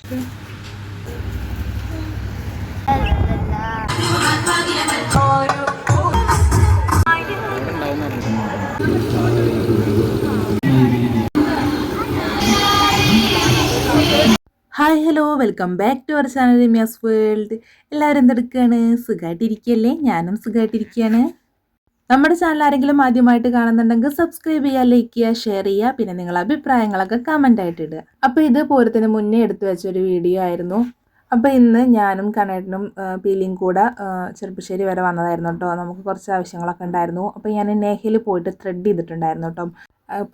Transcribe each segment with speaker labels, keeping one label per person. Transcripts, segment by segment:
Speaker 1: Hi hello welcome back to our channel Ramya's world. എല്ലാവരും എന്തെടുക്കുകയാണ്? സുഖമായിട്ടിരിക്കുകയല്ലേ? ഞാനും സുഖമായിട്ടിരിക്കുകയാണ്. നമ്മുടെ ചാനൽ ആരെങ്കിലും ആദ്യമായിട്ട് കാണുന്നുണ്ടെങ്കിൽ സബ്സ്ക്രൈബ് ചെയ്യുക, ലൈക്ക് ചെയ്യുക, ഷെയർ ചെയ്യുക. പിന്നെ നിങ്ങളുടെ അഭിപ്രായങ്ങളൊക്കെ കമൻ്റ് ആയിട്ട് ഇടുക. അപ്പോൾ ഇത് പൂരത്തിന് മുന്നേ എടുത്തു വെച്ചൊരു വീഡിയോ ആയിരുന്നു. അപ്പോൾ ഇന്ന് ഞാനും കണ്ണേട്ടനും പീലിയും കൂടെ ചെറുപ്പശ്ശേരി വരെ വന്നതായിരുന്നു കേട്ടോ. നമുക്ക് കുറച്ച് ആവശ്യങ്ങളൊക്കെ ഉണ്ടായിരുന്നു. അപ്പോൾ ഞാൻ നേഹയിൽ പോയിട്ട് ത്രെഡ് ചെയ്തിട്ടുണ്ടായിരുന്നു കേട്ടോ.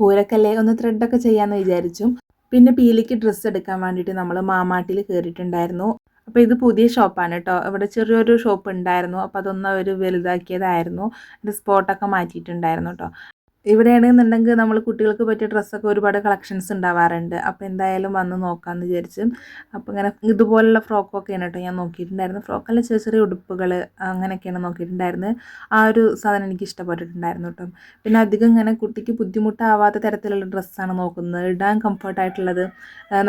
Speaker 1: പൂരക്കല്ലേ ഒന്ന് ത്രെഡൊക്കെ ചെയ്യാമെന്ന് വിചാരിച്ചു. പിന്നെ പീലിക്ക് ഡ്രസ്സ് എടുക്കാൻ വേണ്ടിയിട്ട് നമ്മൾ മാമാട്ടിൽ കയറിയിട്ടുണ്ടായിരുന്നു. അപ്പോൾ ഇത് പുതിയ ഷോപ്പാണ് കേട്ടോ. ഇവിടെ ചെറിയൊരു ഷോപ്പ് ഉണ്ടായിരുന്നു. അപ്പോൾ അതൊന്ന് അവർ വലുതാക്കിയതായിരുന്നു. അതിൻ്റെ സ്പോട്ടൊക്കെ മാറ്റിയിട്ടുണ്ടായിരുന്നു കേട്ടോ. ഇവിടെയാണെന്നുണ്ടെങ്കിൽ നമ്മൾ കുട്ടികൾക്ക് പറ്റിയ ഡ്രസ്സൊക്കെ ഒരുപാട് കളക്ഷൻസ് ഉണ്ടാവാറുണ്ട്. അപ്പോൾ എന്തായാലും വന്ന് നോക്കാമെന്ന് വിചാരിച്ചു. അപ്പോൾ ഇങ്ങനെ ഇതുപോലുള്ള ഫ്രോക്കൊക്കെയാണ് കേട്ടോ ഞാൻ നോക്കിയിട്ടുണ്ടായിരുന്നു. ഫ്രോക്കല്ല, ചെറിയ ചെറിയ ഉടുപ്പുകൾ അങ്ങനെയൊക്കെയാണ് നോക്കിയിട്ടുണ്ടായിരുന്നത്. ആ ഒരു സാധനം എനിക്ക് ഇഷ്ടപ്പെട്ടിട്ടുണ്ടായിരുന്നു കേട്ടോ. പിന്നെ അധികം ഇങ്ങനെ കുട്ടിക്ക് ബുദ്ധിമുട്ടാവാത്ത തരത്തിലുള്ള ഡ്രസ്സാണ് നോക്കുന്നത്. ഇടാൻ കംഫർട്ടായിട്ടുള്ളത്,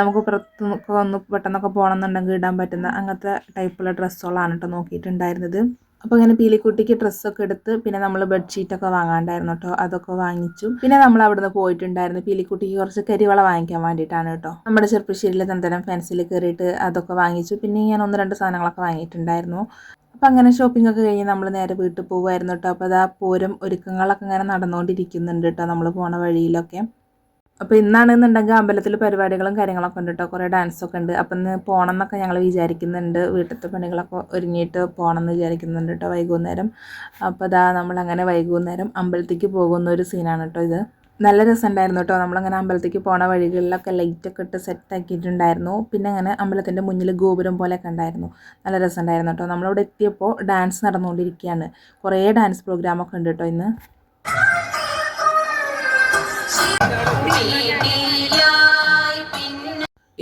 Speaker 1: നമുക്ക് പുറത്തൊക്കെ ഒന്ന് പെട്ടെന്നൊക്കെ പോകണമെന്നുണ്ടെങ്കിൽ ഇടാൻ പറ്റുന്ന അങ്ങനത്തെ ടൈപ്പുള്ള ഡ്രസ്സുകളാണ് കേട്ടോ നോക്കിയിട്ടുണ്ടായിരുന്നത്. അപ്പോൾ ഇങ്ങനെ പീലിക്കുട്ടിക്ക് ഡ്രസ്സൊക്കെ എടുത്ത് പിന്നെ നമ്മൾ ബെഡ്ഷീറ്റൊക്കെ വാങ്ങാണ്ടായിരുന്നു കേട്ടോ. അതൊക്കെ വാങ്ങിച്ചു. പിന്നെ നമ്മൾ അവിടുന്ന് പോയിട്ടുണ്ടായിരുന്നു പീലിക്കുട്ടിക്ക് കുറച്ച് കരിവള വാങ്ങിക്കാൻ വേണ്ടിയിട്ടാണ് കേട്ടോ. നമ്മുടെ ചെറുപ്പശ്ശേരിയിലെ തന്തരം ഫാൻസിൽ കയറിയിട്ട് അതൊക്കെ വാങ്ങിച്ചു. പിന്നെ ഞാൻ 1-2 സാധനങ്ങളൊക്കെ വാങ്ങിയിട്ടുണ്ടായിരുന്നു. അപ്പം അങ്ങനെ ഷോപ്പിംഗ് ഒക്കെ കഴിഞ്ഞ് നമ്മൾ നേരെ വീട്ടിൽ പോകുമായിരുന്നു കേട്ടോ. അപ്പോൾ അതാ പൂരം ഒരുക്കങ്ങളൊക്കെ ഇങ്ങനെ നടന്നുകൊണ്ടിരിക്കുന്നുണ്ട് കേട്ടോ നമ്മൾ പോണ വഴിയിലൊക്കെ. അപ്പോൾ ഇന്നാണെന്നുണ്ടെങ്കിൽ അമ്പലത്തിൽ പരിപാടികളും കാര്യങ്ങളൊക്കെ ഉണ്ട് കേട്ടോ. കുറേ ഡാൻസൊക്കെ ഉണ്ട്. അപ്പം ഇന്ന് പോകണം എന്നൊക്കെ ഞങ്ങൾ വിചാരിക്കുന്നുണ്ട്. വീട്ടിലത്തെ പണികളൊക്കെ ഒരുങ്ങിയിട്ട് പോകണം എന്ന് വിചാരിക്കുന്നുണ്ട് കേട്ടോ വൈകുന്നേരം. അപ്പോൾ അതാ നമ്മളങ്ങനെ വൈകുന്നേരം അമ്പലത്തേക്ക് പോകുന്ന ഒരു സീനാണ് കേട്ടോ ഇത്. നല്ല രസമുണ്ടായിരുന്നു കേട്ടോ. നമ്മളങ്ങനെ അമ്പലത്തേക്ക് പോണ വഴികളിലൊക്കെ ലൈറ്റൊക്കെ ഇട്ട് സെറ്റാക്കിയിട്ടുണ്ടായിരുന്നു. പിന്നെ അങ്ങനെ അമ്പലത്തിൻ്റെ മുന്നിൽ ഗോപുരം പോലെയൊക്കെ ഉണ്ടായിരുന്നു. നല്ല രസമുണ്ടായിരുന്നു കേട്ടോ. നമ്മളിവിടെ എത്തിയപ്പോൾ ഡാൻസ് നടന്നുകൊണ്ടിരിക്കുകയാണ്. കുറേ ഡാൻസ് പ്രോഗ്രാമൊക്കെ ഉണ്ട് കേട്ടോ ഇന്ന്.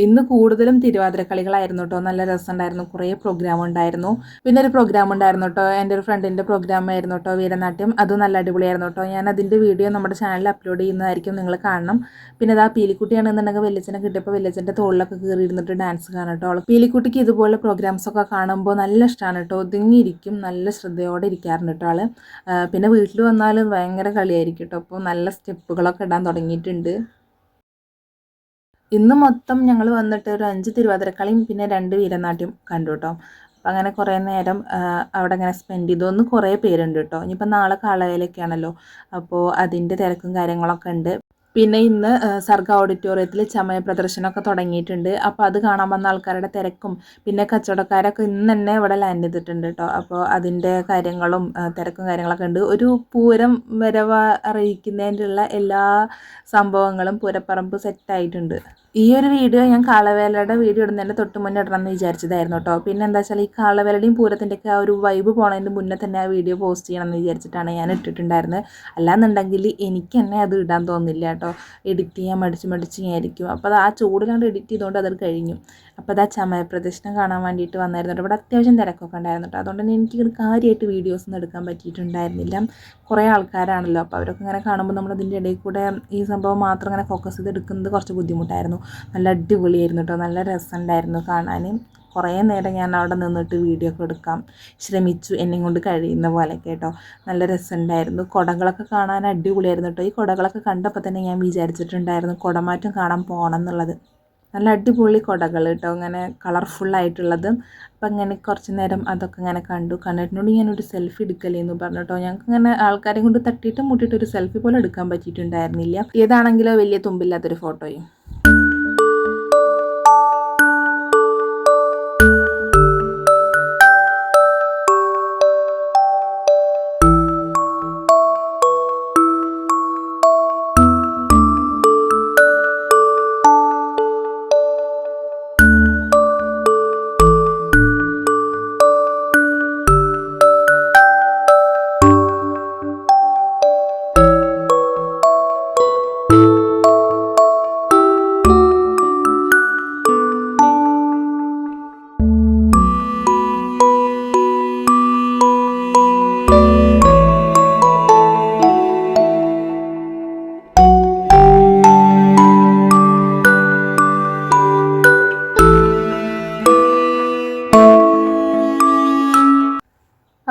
Speaker 1: ഇന്ന് കൂടുതലും തിരുവാതിരക്കളികളായിരുന്നു കേട്ടോ. നല്ല രസമുണ്ടായിരുന്നു. കുറേ പ്രോഗ്രാം ഉണ്ടായിരുന്നു. പിന്നെ ഒരു പ്രോഗ്രാം ഉണ്ടായിരുന്നു കേട്ടോ. എൻ്റെ ഒരു ഫ്രണ്ടിൻ്റെ പ്രോഗ്രാം ആയിരുന്നു കേട്ടോ, വീരനാട്യം. അതും നല്ല അടിപൊളിയായിരുന്നു കേട്ടോ. ഞാൻ അതിൻ്റെ വീഡിയോ നമ്മുടെ ചാനലിൽ അപ്ലോഡ് ചെയ്യുന്നതായിരിക്കും, നിങ്ങൾ കാണണം. പിന്നെ അതാ പീലിക്കുട്ടിയാണെന്നുണ്ടെങ്കിൽ വെല്ലച്ചനെ കിട്ടിയപ്പോൾ വെല്ലച്ചൻ്റെ തോളിലൊക്കെ കയറി ഇരുന്നിട്ട് ഡാൻസ് കാണാം കേട്ടോ. പീലിക്കുട്ടിക്ക് ഇതുപോലെ പ്രോഗ്രാംസൊക്കെ കാണുമ്പോൾ നല്ല ഇഷ്ടമാണ് കേട്ടോ. ഒതുങ്ങിയിരിക്കും, നല്ല ശ്രദ്ധയോടെ ഇരിക്കാറുണ്ട് കേട്ടോ ആൾ. പിന്നെ വീട്ടിൽ വന്നാലും ഭയങ്കര കളിയായിരിക്കും കേട്ടോ. അപ്പോൾ നല്ല സ്റ്റെപ്പുകളൊക്കെ ഇടാൻ തുടങ്ങിയിട്ടുണ്ട്. ഇന്ന് മൊത്തം ഞങ്ങൾ വന്നിട്ട് ഒരു 5 തിരുവാതിരക്കളിയും പിന്നെ 2 വീരനാട്യം കണ്ടു കേട്ടോ. അപ്പം അങ്ങനെ കുറേ നേരം അവിടെ അങ്ങനെ സ്പെൻഡ് ചെയ്തു. ഒന്ന് കുറേ പേരുണ്ട് കേട്ടോ. ഇനിയിപ്പോൾ നാളെ കാളവേലയൊക്കെയാണല്ലോ, അപ്പോൾ അതിൻ്റെ തിരക്കും കാര്യങ്ങളൊക്കെ ഉണ്ട്. പിന്നെ ഇന്ന് സർഗ ഓഡിറ്റോറിയത്തിൽ ചമയ പ്രദർശനമൊക്കെ തുടങ്ങിയിട്ടുണ്ട്. അപ്പോൾ അത് കാണാൻ വന്ന ആൾക്കാരുടെ തിരക്കും പിന്നെ കച്ചവടക്കാരൊക്കെ ഇന്ന് തന്നെ ഇവിടെ ലാൻഡ് ചെയ്തിട്ടുണ്ട് കേട്ടോ. അപ്പോൾ അതിൻ്റെ കാര്യങ്ങളും തിരക്കും കാര്യങ്ങളൊക്കെ ഉണ്ട്. ഒരു പൂരം വരവ് അറിയിക്കുന്നതിനുള്ള എല്ലാ സംഭവങ്ങളും പൂരപ്പറമ്പ് സെറ്റായിട്ടുണ്ട്. ഈ ഒരു വീഡിയോ ഞാൻ കാളവേലയുടെ വീഡിയോ ഇടുന്നതിൻ്റെ തൊട്ട് മുന്നേ ഇടണമെന്ന് വിചാരിച്ചതായിരുന്നു കേട്ടോ. പിന്നെ എന്താ വെച്ചാൽ ഈ കാളവേലയുടെയും പൂരത്തിൻ്റെയൊക്കെ ആ ഒരു വൈബ് പോണതിൻ്റെ മുന്നേ തന്നെ ആ വീഡിയോ പോസ്റ്റ് ചെയ്യണമെന്ന് വിചാരിച്ചിട്ടാണ് ഞാൻ ഇട്ടിട്ടുണ്ടായിരുന്നത്. അല്ലാന്നുണ്ടെങ്കിൽ എനിക്ക് തന്നെ അത് ഇടാൻ തോന്നില്ല കേട്ടോ. എഡിറ്റ് ചെയ്യാൻ മടിച്ചിങ്ങായിരിക്കും. അപ്പോൾ അത് ആ ചൂടിലാണ്ട് എഡിറ്റ് ചെയ്തുകൊണ്ട് അത് കഴിഞ്ഞു. അപ്പോൾ അത് ആ ചമയ പ്രദർശനം കാണാൻ വേണ്ടിയിട്ട് വന്നായിരുന്നു കേട്ടോ. ഇവിടെ അത്യാവശ്യം തിരക്കൊക്കെ ഉണ്ടായിരുന്നു കേട്ടോ. അതുകൊണ്ട് തന്നെ എനിക്ക് കാര്യമായിട്ട് വീഡിയോസൊന്നും എടുക്കാൻ പറ്റിയിട്ടുണ്ടായിരുന്നില്ല. കുറേ ആൾക്കാരാണല്ലോ, അപ്പോൾ അവരൊക്കെ ഇങ്ങനെ കാണുമ്പോൾ നമ്മളതിൻ്റെ ഇടയിൽ കൂടെ ഈ സംഭവം മാത്രം ഇങ്ങനെ ഫോക്കസ് ചെയ്ത് എടുക്കുന്നത് കുറച്ച് ബുദ്ധിമുട്ടായിരുന്നു. നല്ല അടിപൊളിയായിരുന്നു കേട്ടോ. നല്ല രസമുണ്ടായിരുന്നു കാണാൻ. കുറേ നേരം ഞാൻ അവിടെ നിന്നിട്ട് വീഡിയോ ഒക്കെ എടുക്കാൻ ശ്രമിച്ചു, എന്നെ കൊണ്ട് കഴിയുന്ന പോലെ കേട്ടോ. നല്ല രസമുണ്ടായിരുന്നു. കുടകളൊക്കെ കാണാൻ അടിപൊളിയായിരുന്നു കേട്ടോ. ഈ കുടകളൊക്കെ കണ്ടപ്പോൾ തന്നെ ഞാൻ വിചാരിച്ചിട്ടുണ്ടായിരുന്നു കുടമാറ്റം കാണാൻ പോകണം എന്നുള്ളത്. നല്ല അടിപൊളി കുടകൾ കേട്ടോ, ഇങ്ങനെ കളർഫുള്ളായിട്ടുള്ളത്. അപ്പം അങ്ങനെ കുറച്ച് നേരം അതൊക്കെ ഇങ്ങനെ കണ്ടു. കണ്ടിട്ടിനോട് ഞാനൊരു സെൽഫി എടുക്കലേന്ന് പറഞ്ഞു കേട്ടോ. ഞങ്ങൾക്ക് ഇങ്ങനെ ആൾക്കാരെ കൊണ്ട് തട്ടിയിട്ട് മുട്ടിയിട്ട് ഒരു സെൽഫി പോലെ എടുക്കാൻ പറ്റിയിട്ടുണ്ടായിരുന്നില്ല. ഏതാണെങ്കിലോ വലിയ തുമ്പില്ലാത്തൊരു ഫോട്ടോയും.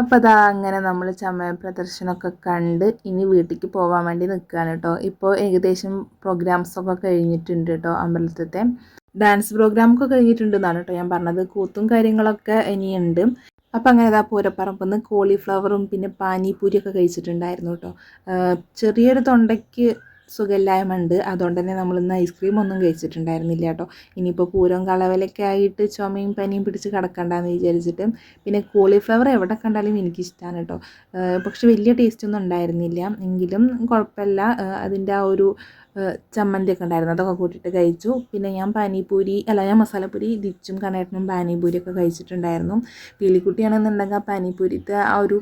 Speaker 1: അപ്പോൾ അതാ അങ്ങനെ നമ്മൾ ചമയ പ്രദർശനമൊക്കെ കണ്ട് ഇനി വീട്ടിലേക്ക് പോകാൻ വേണ്ടി നിൽക്കുകയാണ് കേട്ടോ. ഇപ്പോൾ ഏകദേശം പ്രോഗ്രാംസൊക്കെ കഴിഞ്ഞിട്ടുണ്ട് കേട്ടോ. അമ്പലത്തിലത്തെ ഡാൻസ് പ്രോഗ്രാമൊക്കെ കഴിഞ്ഞിട്ടുണ്ടെന്നാണ് കേട്ടോ ഞാൻ പറഞ്ഞത്. കൂത്തും കാര്യങ്ങളൊക്കെ ഇനിയുണ്ട്. അപ്പോൾ അങ്ങനെ അതാ പൂരപ്പറമ്പിൽ നിന്ന് കോളിഫ്ലവറും പിന്നെ പാനിപൂരിയൊക്കെ കഴിച്ചിട്ടുണ്ടായിരുന്നു കേട്ടോ. ചെറിയൊരു തൊണ്ടയ്ക്ക് സുഖമില്ലായ്മ ഉണ്ട്, അതുകൊണ്ട് തന്നെ നമ്മളിന്ന് ഐസ്ക്രീം ഒന്നും കഴിച്ചിട്ടുണ്ടായിരുന്നില്ല കേട്ടോ. ഇനിയിപ്പോൾ പൂരം കളവലൊക്കെ ആയിട്ട് ചുമയും പനിയും പിടിച്ച് കിടക്കണ്ടെന്ന് വിചാരിച്ചിട്ട്. പിന്നെ കോളിഫ്ലവർ എവിടെ കണ്ടാലും എനിക്കിഷ്ടമാണ് കേട്ടോ. പക്ഷെ വലിയ ടേസ്റ്റൊന്നും ഉണ്ടായിരുന്നില്ല, എങ്കിലും കുഴപ്പമില്ല. അതിൻ്റെ ആ ഒരു ചമ്മന്തിയൊക്കെ ഉണ്ടായിരുന്നു, അതൊക്കെ കൂട്ടിയിട്ട് കഴിച്ചു. പിന്നെ ഞാൻ മസാലപ്പൂരി ദിച്ചും കണേട്ടനും പാനിപൂരിയൊക്കെ കഴിച്ചിട്ടുണ്ടായിരുന്നു. പീലിക്കുട്ടിയാണെന്നുണ്ടെങ്കിൽ ആ പാനിപൂരിത്തെ ആ ഒരു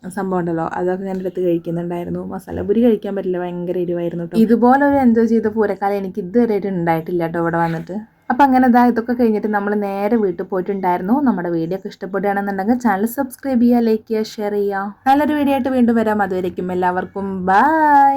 Speaker 1: സംഭവം ഉണ്ടല്ലോ, അതൊക്കെ ഞാൻ എടുത്ത് കഴിക്കുന്നുണ്ടായിരുന്നു. മസാലപ്പൂരി കഴിക്കാൻ പറ്റില്ല, ഭയങ്കര എരിവായിരുന്നു കേട്ടോ. ഇതുപോലെ ഒരു എൻജോയ് ചെയ്ത പൂരക്കാലം എനിക്ക് ഇതുവരെ ഉണ്ടായിട്ടില്ല കേട്ടോ ഇവിടെ വന്നിട്ട്. അപ്പം അങ്ങനെ ഇതൊക്കെ കഴിഞ്ഞിട്ട് നമ്മൾ നേരെ വീട്ടിൽ പോയിട്ടുണ്ടായിരുന്നു. നമ്മുടെ വീഡിയോ ഒക്കെ ഇഷ്ടപ്പെടുകയാണെന്നുണ്ടെങ്കിൽ ചാനൽ സബ്സ്ക്രൈബ് ചെയ്യുക, ലൈക്ക് ചെയ്യുക, ഷെയർ ചെയ്യുക. നല്ലൊരു വീഡിയോ ആയിട്ട് വീണ്ടും വരാം. അതുവരേക്കും എല്ലാവർക്കും ബൈ.